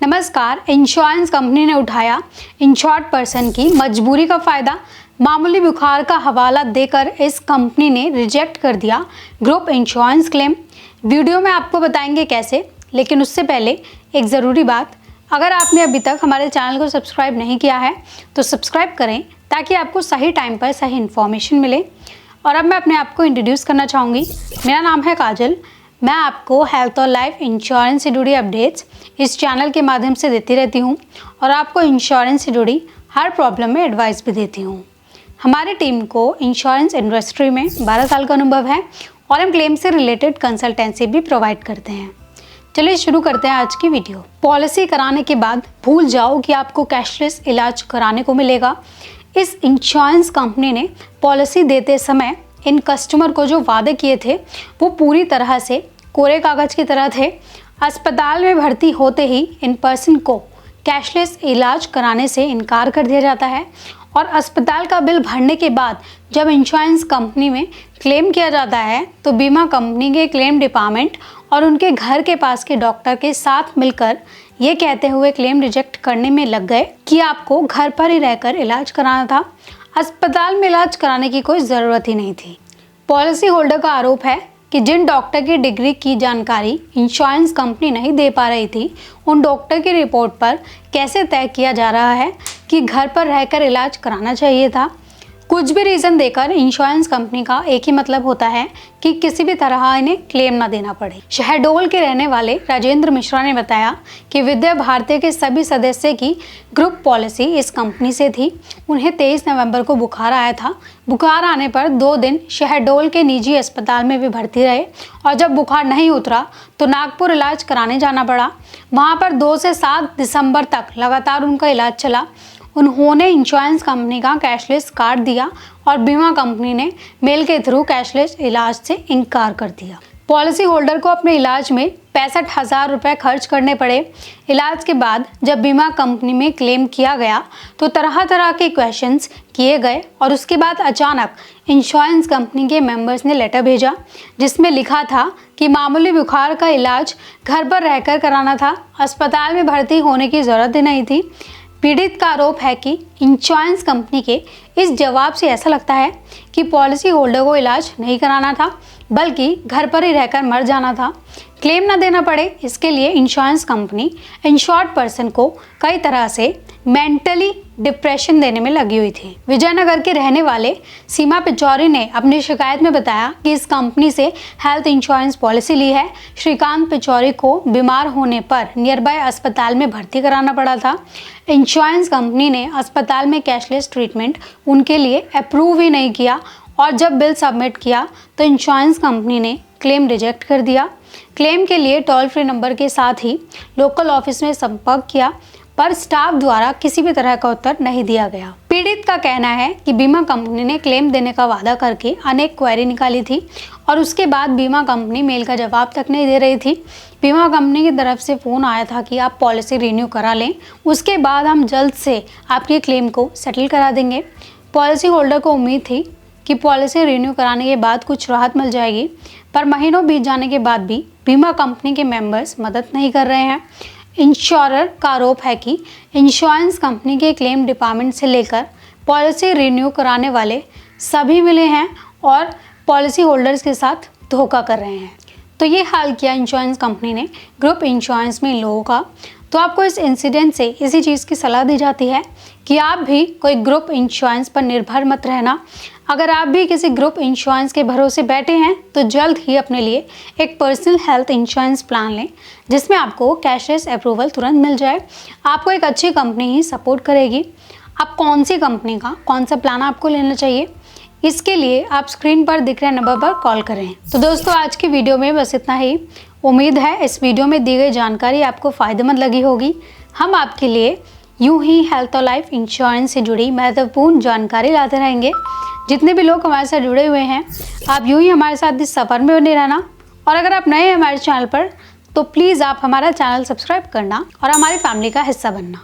नमस्कार। Insurance company ने उठाया इंश्योर्ड पर्सन की मजबूरी का फ़ायदा। मामूली बुखार का हवाला देकर इस कंपनी ने रिजेक्ट कर दिया ग्रुप इंश्योरेंस क्लेम। वीडियो में आपको बताएंगे कैसे, लेकिन उससे पहले एक ज़रूरी बात, अगर आपने अभी तक हमारे चैनल को सब्सक्राइब नहीं किया है तो सब्सक्राइब करें ताकि आपको सही टाइम पर सही इन्फॉर्मेशन मिले। और अब मैं अपने आप को इंट्रोड्यूस करना चाहूँगी। मेरा नाम है काजल। मैं आपको हेल्थ और लाइफ इंश्योरेंस से जुड़ी अपडेट्स इस चैनल के माध्यम से देती रहती हूँ और आपको इंश्योरेंस से जुड़ी हर प्रॉब्लम में एडवाइस भी देती हूँ। हमारी टीम को इंश्योरेंस इंडस्ट्री में 12 साल का अनुभव है और हम क्लेम से रिलेटेड कंसल्टेंसी भी प्रोवाइड करते हैं। चलिए शुरू करते हैं आज की वीडियो। पॉलिसी कराने के बाद भूल जाओ कि आपको कैशलेस इलाज कराने को मिलेगा। इस इंश्योरेंस कंपनी ने पॉलिसी देते समय इन कस्टमर को जो वादे किए थे वो पूरी तरह से कोरे कागज की तरह थे। अस्पताल में भर्ती होते ही इन पर्सन को कैशलेस इलाज कराने से इनकार कर दिया जाता है और अस्पताल का बिल भरने के बाद जब इंश्योरेंस कंपनी में क्लेम किया जाता है तो बीमा कंपनी के क्लेम डिपार्टमेंट और उनके घर के पास के डॉक्टर के साथ मिलकर ये कहते हुए क्लेम रिजेक्ट करने में लग गए कि आपको घर पर ही रहकर इलाज कराना था, अस्पताल में इलाज कराने की कोई ज़रूरत ही नहीं थी। पॉलिसी होल्डर का आरोप है कि जिन डॉक्टर की डिग्री की जानकारी इंश्योरेंस कंपनी नहीं दे पा रही थी, उन डॉक्टर की रिपोर्ट पर कैसे तय किया जा रहा है कि घर पर रहकर इलाज कराना चाहिए था। कुछ भी रीज़न देकर इंश्योरेंस कंपनी का एक ही मतलब होता है कि किसी भी तरह इन्हें क्लेम ना देना पड़े। शहडोल के रहने वाले राजेंद्र मिश्रा ने बताया कि विद्या भारती के सभी सदस्य की ग्रुप पॉलिसी इस कंपनी से थी। उन्हें 23 नवंबर को बुखार आया था। बुखार आने पर 2 दिन शहडोल के निजी अस्पताल में भी भर्ती रहे और जब बुखार नहीं उतरा तो नागपुर इलाज कराने जाना पड़ा। वहाँ पर 2 से 7 दिसंबर तक लगातार उनका इलाज चला। उन्होंने इंश्योरेंस कंपनी का कैशलेस कार्ड दिया और बीमा कंपनी ने मेल के थ्रू कैशलेस इलाज से इनकार कर दिया। पॉलिसी होल्डर को अपने इलाज में 65,000 रुपये खर्च करने पड़े। इलाज के बाद जब बीमा कंपनी में क्लेम किया गया तो तरह तरह के क्वेश्चंस किए गए और उसके बाद अचानक इंश्योरेंस कंपनी के मेंबर्स ने लेटर भेजा जिसमें लिखा था कि मामूली बुखार का इलाज घर पर रहकर कराना था, अस्पताल में भर्ती होने की ज़रूरत ही नहीं थी। पीड़ित का आरोप है कि इंश्योरेंस कंपनी के इस जवाब से ऐसा लगता है कि पॉलिसी होल्डर को इलाज नहीं कराना था बल्कि घर पर ही रहकर मर जाना था। क्लेम ना देना पड़े इसके लिए इंश्योरेंस कंपनी इंश्योर्ड पर्सन को कई तरह से मेंटली डिप्रेशन देने में लगी हुई थी। विजयनगर के रहने वाले सीमा पिचौरी ने अपनी शिकायत में बताया कि इस कंपनी से हेल्थ इंश्योरेंस पॉलिसी ली है। श्रीकांत पिचौरी को बीमार होने पर नियर बाय अस्पताल में भर्ती कराना पड़ा था। इंश्योरेंस कंपनी ने अस्पताल में कैशलेस ट्रीटमेंट उनके लिए अप्रूव ही नहीं किया और जब बिल सबमिट किया तो इंश्योरेंस कंपनी ने क्लेम रिजेक्ट कर दिया। क्लेम के लिए टोल फ्री नंबर के साथ ही लोकल ऑफिस में संपर्क किया पर स्टाफ द्वारा किसी भी तरह का उत्तर नहीं दिया गया। पीड़ित का कहना है कि बीमा कंपनी ने क्लेम देने का वादा करके अनेक क्वेरी निकाली थी और उसके बाद बीमा कंपनी मेल का जवाब तक नहीं दे रही थी। बीमा कंपनी की तरफ से फ़ोन आया था कि आप पॉलिसी रिन्यू करा लें, उसके बाद हम जल्द से आपके क्लेम को सेटल करा देंगे। पॉलिसी होल्डर को उम्मीद थी कि पॉलिसी रिन्यू कराने के बाद कुछ राहत मिल जाएगी, पर महीनों बीत जाने के बाद भी बीमा कंपनी के मेंबर्स मदद नहीं कर रहे हैं। इंश्योरर का आरोप है कि इंश्योरेंस कंपनी के क्लेम डिपार्टमेंट से लेकर पॉलिसी रिन्यू कराने वाले सभी मिले हैं और पॉलिसी होल्डर्स के साथ धोखा कर रहे हैं। तो ये हाल किया इंश्योरेंस कंपनी ने ग्रुप इंश्योरेंस में इन लोगों का। तो आपको इस इंसिडेंट से इसी चीज़ की सलाह दी जाती है कि आप भी कोई ग्रुप इंश्योरेंस पर निर्भर मत रहना। अगर आप भी किसी ग्रुप इंश्योरेंस के भरोसे बैठे हैं तो जल्द ही अपने लिए एक पर्सनल हेल्थ इंश्योरेंस प्लान लें जिसमें आपको कैशलेस अप्रूवल तुरंत मिल जाए। आपको एक अच्छी कंपनी ही सपोर्ट करेगी। आप कौन सी कंपनी का कौन सा प्लान आपको लेना चाहिए, इसके लिए आप स्क्रीन पर दिख रहे नंबर पर कॉल करें। तो दोस्तों आज की वीडियो में बस इतना ही। उम्मीद है इस वीडियो में दी गई जानकारी आपको फ़ायदेमंद लगी होगी। हम आपके लिए यूं ही हेल्थ और लाइफ इंश्योरेंस से जुड़ी महत्वपूर्ण जानकारी लाते रहेंगे। जितने भी लोग हमारे साथ जुड़े हुए हैं, आप यूं ही हमारे साथ इस सफ़र में बने रहना। और अगर आप नए हैं हमारे चैनल पर तो प्लीज़ आप हमारा चैनल सब्सक्राइब करना और हमारी फैमिली का हिस्सा बनना।